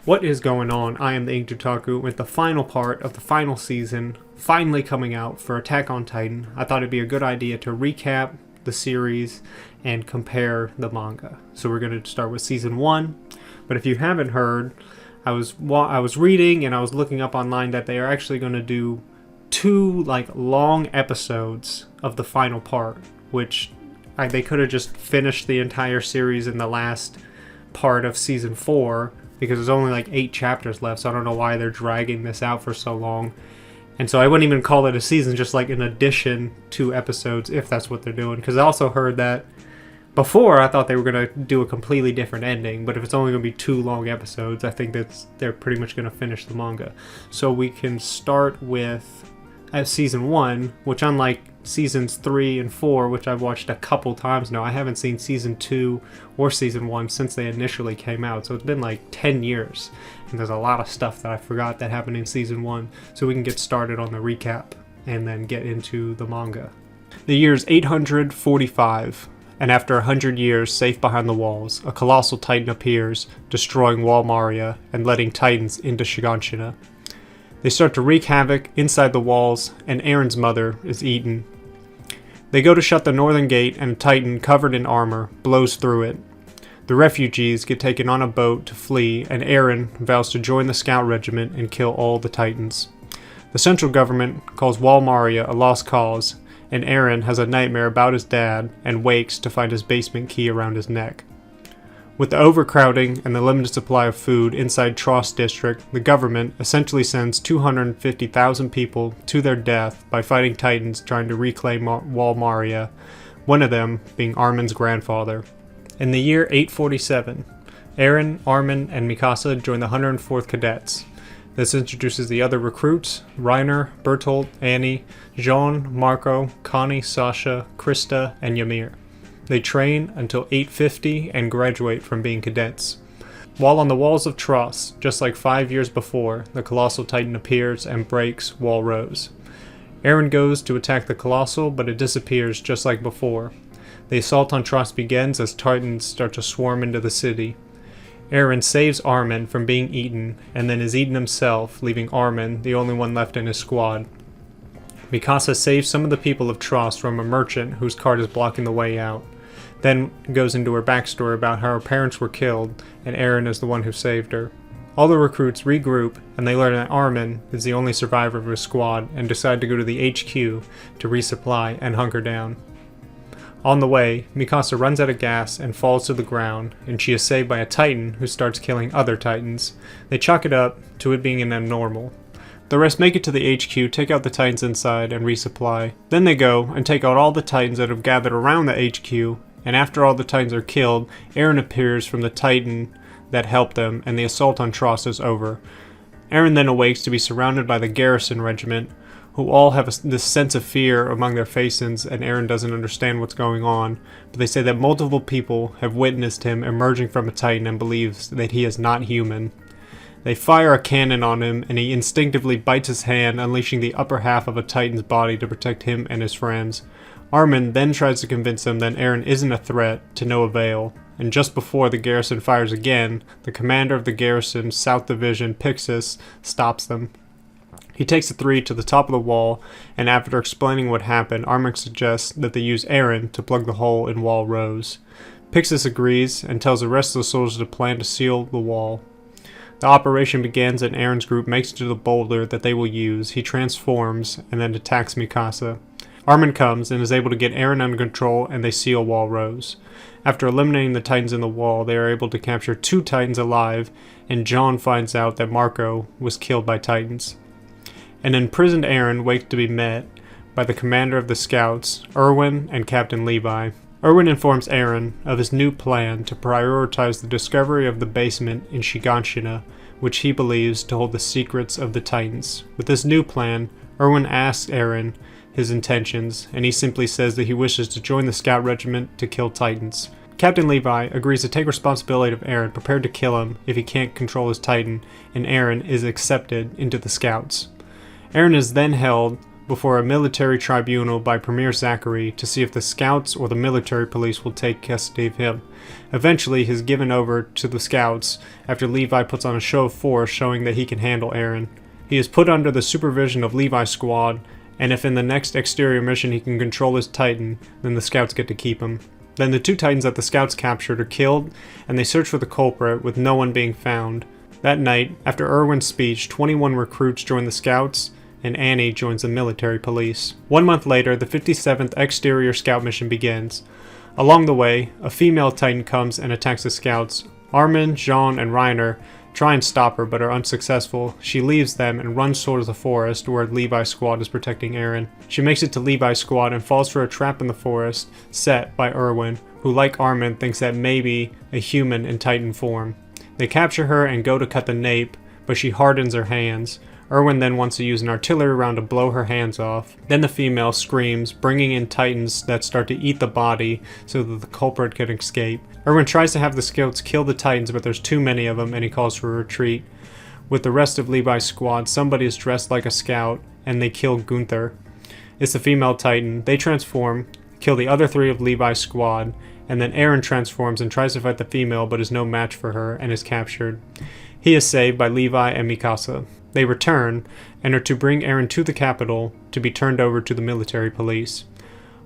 What is going on? I am the Ink Otaku with the final part of the final season finally coming out for Attack on Titan. I thought it'd be a good idea to recap the series and compare the manga. So we're going to start with season 1. But if you haven't heard, I was reading and I was looking up online that they are actually going to do 2 long episodes of the final part, which they could have just finished the entire series in the last part of season 4 because there's only 8 chapters left, so I don't know why they're dragging this out for so long. And so I wouldn't even call it a season, just an addition to episodes, if that's what they're doing. Because I also heard that before, I thought they were going to do a completely different ending, but if it's only going to be 2 long episodes, I think they're pretty much going to finish the manga. So we can start with season 1, which unlike seasons 3 and 4, which I've watched a couple times now, I haven't seen season 2 or season 1 since they initially came out, so it's been 10 years, and there's a lot of stuff that I forgot that happened in season 1, so we can get started on the recap and then get into the manga. The year is 845, and after 100 years safe behind the walls, a colossal titan appears, destroying Wall Maria and letting titans into Shiganshina. They start to wreak havoc inside the walls, and Aaron's mother is eaten. They go to shut the northern gate, and a titan covered in armor blows through it. The refugees get taken on a boat to flee, and Aaron vows to join the scout regiment and kill all the titans. The central government calls Wall Maria a lost cause, and Aaron has a nightmare about his dad and wakes to find his basement key around his neck. With the overcrowding and the limited supply of food inside Trost District, the government essentially sends 250,000 people to their death by fighting titans trying to reclaim Wall Maria, one of them being Armin's grandfather. In the year 847, Aaron, Armin, and Mikasa join the 104th Cadets. This introduces the other recruits: Reiner, Bertolt, Annie, Jean, Marco, Connie, Sasha, Krista, and Ymir. They train until 850 and graduate from being cadets. While on the walls of Trost, just like 5 years before, the Colossal Titan appears and breaks Wall Rose. Aaron goes to attack the Colossal, but it disappears just like before. The assault on Trost begins as Titans start to swarm into the city. Aaron saves Armin from being eaten, and then is eaten himself, leaving Armin the only one left in his squad. Mikasa saves some of the people of Trost from a merchant whose cart is blocking the way out. Then goes into her backstory about how her parents were killed, and Aaron is the one who saved her. All the recruits regroup, and they learn that Armin is the only survivor of his squad, and decide to go to the HQ to resupply and hunker down. On the way, Mikasa runs out of gas and falls to the ground, and she is saved by a titan who starts killing other titans. They chalk it up to it being an abnormal. The rest make it to the HQ, take out the titans inside, and resupply. Then they go and take out all the titans that have gathered around the HQ, and after all the titans are killed, Aaron appears from the titan that helped them, and the assault on Trost is over. Aaron then awakes to be surrounded by the garrison regiment, who all have this sense of fear among their faces, and Aaron doesn't understand what's going on, but they say that multiple people have witnessed him emerging from a titan and believes that he is not human. They fire a cannon on him, and he instinctively bites his hand, unleashing the upper half of a titan's body to protect him and his friends. Armin then tries to convince him that Aaron isn't a threat, to no avail, and just before the garrison fires again, the commander of the garrison's South Division, Pixis, stops them. He takes the 3 to the top of the wall, and after explaining what happened, Armin suggests that they use Aaron to plug the hole in Wall Rose. Pixis agrees, and tells the rest of the soldiers to plan to seal the wall. The operation begins, and Aaron's group makes it to the boulder that they will use. He transforms, and then attacks Mikasa. Armin comes and is able to get Aaron under control, and they seal Wall Rose. After eliminating the titans in the wall, they are able to capture 2 titans alive, and John finds out that Marco was killed by titans. An imprisoned Aaron waits to be met by the commander of the scouts, Erwin, and Captain Levi. Erwin informs Aaron of his new plan to prioritize the discovery of the basement in Shiganshina, which he believes to hold the secrets of the Titans. With this new plan, Erwin asks Aaron his intentions, and he simply says that he wishes to join the scout regiment to kill Titans. Captain Levi agrees to take responsibility of Aaron, prepared to kill him if he can't control his Titan, and Aaron is accepted into the scouts. Aaron is then held before a military tribunal by Premier Zachary to see if the scouts or the military police will take custody of him. Eventually, he is given over to the scouts after Levi puts on a show of force showing that he can handle Eren. He is put under the supervision of Levi's squad, and if in the next exterior mission he can control his Titan, then the scouts get to keep him. Then the 2 Titans that the scouts captured are killed, and they search for the culprit, with no one being found. That night, after Erwin's speech, 21 recruits join the scouts, and Annie joins the military police. 1 month later, the 57th exterior scout mission begins. Along the way, a female Titan comes and attacks the scouts. Armin, Jean, and Reiner try and stop her, but are unsuccessful. She leaves them and runs towards the forest where Levi's squad is protecting Eren. She makes it to Levi's squad and falls for a trap in the forest set by Erwin, who, like Armin, thinks that maybe a human in Titan form. They capture her and go to cut the nape, but she hardens her hands. Erwin then wants to use an artillery round to blow her hands off. Then the female screams, bringing in Titans that start to eat the body so that the culprit can escape. Erwin tries to have the scouts kill the Titans, but there's too many of them and he calls for a retreat. With the rest of Levi's squad, somebody is dressed like a scout and they kill Gunther. It's the female Titan. They transform, kill the other 3 of Levi's squad, and then Eren transforms and tries to fight the female but is no match for her and is captured. He is saved by Levi and Mikasa. They return and are to bring Eren to the capital to be turned over to the military police.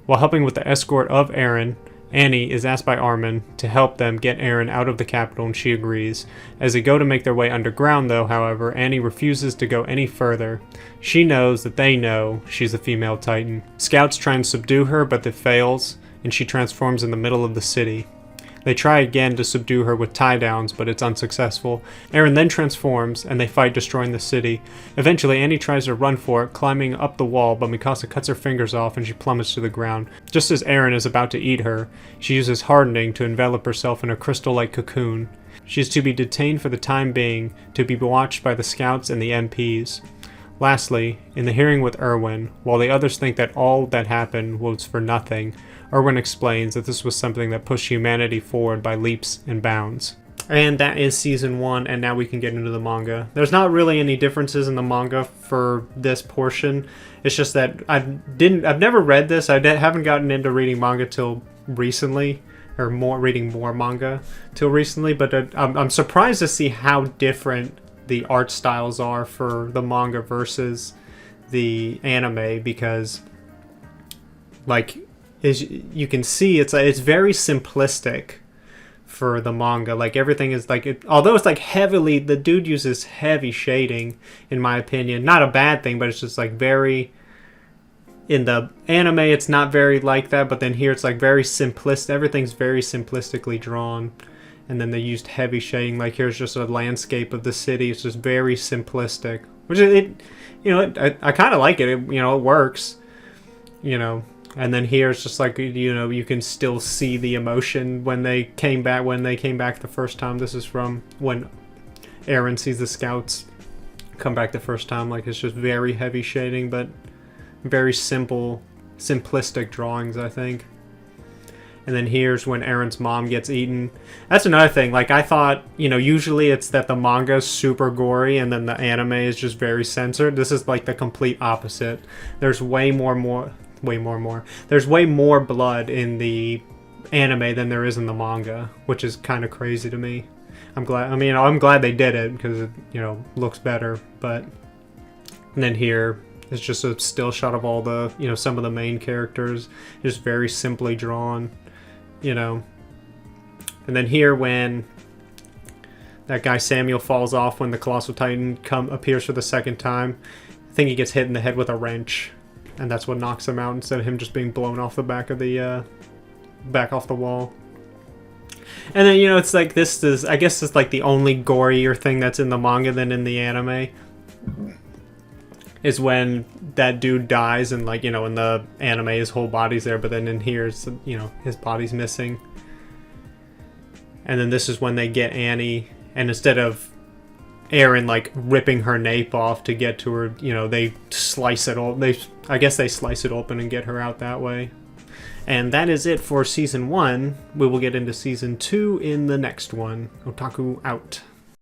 While helping with the escort of Eren, Annie is asked by Armin to help them get Eren out of the capital and she agrees. As they go to make their way underground though, however, Annie refuses to go any further. She knows that they know she's a female Titan. Scouts try and subdue her but it fails and she transforms in the middle of the city. They try again to subdue her with tie-downs, but it's unsuccessful. Eren then transforms, and they fight, destroying the city. Eventually, Annie tries to run for it, climbing up the wall, but Mikasa cuts her fingers off and she plummets to the ground. Just as Eren is about to eat her, she uses hardening to envelop herself in a crystal-like cocoon. She is to be detained for the time being, to be watched by the scouts and the MPs. Lastly, in the hearing with Erwin, while the others think that all that happened was for nothing, Erwin explains that this was something that pushed humanity forward by leaps and bounds. And that is season 1, and now we can get into the manga. There's not really any differences in the manga for this portion. It's just that I've never read this. I haven't gotten into reading manga till recently, or reading more manga till recently, but I'm surprised to see how different the art styles are for the manga versus the anime, because like as you can see, it's very simplistic for the manga. Like everything is like although it's like heavily, the dude uses heavy shading in my opinion. Not a bad thing, but it's just like very, in the anime it's not very like that, but then here it's like very simplistic. Everything's very simplistically drawn. And then they used heavy shading. Like here's just a landscape of the city. It's just very simplistic, which I kind of like it. It works, And then here it's just like, you can still see the emotion when they came back the first time. This is from when Eren sees the scouts come back the first time. Like it's just very heavy shading, but very simplistic drawings, I think. And then here's when Eren's mom gets eaten. That's another thing. Like I thought, usually it's that the manga's super gory and then the anime is just very censored. This is like the complete opposite. There's There's way more blood in the anime than there is in the manga, which is kind of crazy to me. I'm glad they did it because it, looks better. But and then here it's just a still shot of all the, some of the main characters, just very simply drawn. And then here when that guy Samuel falls off when the Colossal Titan appears for the second time, I think he gets hit in the head with a wrench, and that's what knocks him out instead of him just being blown off the back of the off the wall. And then it's like I guess it's like the only gorier thing that's in the manga than in the anime is when that dude dies, and like, in the anime his whole body's there, but then in here it's, his body's missing. And then this is when they get Annie, and instead of Eren like ripping her nape off to get to her, they slice it all. I guess they slice it open and get her out that way. And that is it for season 1. We will get into season 2 in the next one. Otaku out.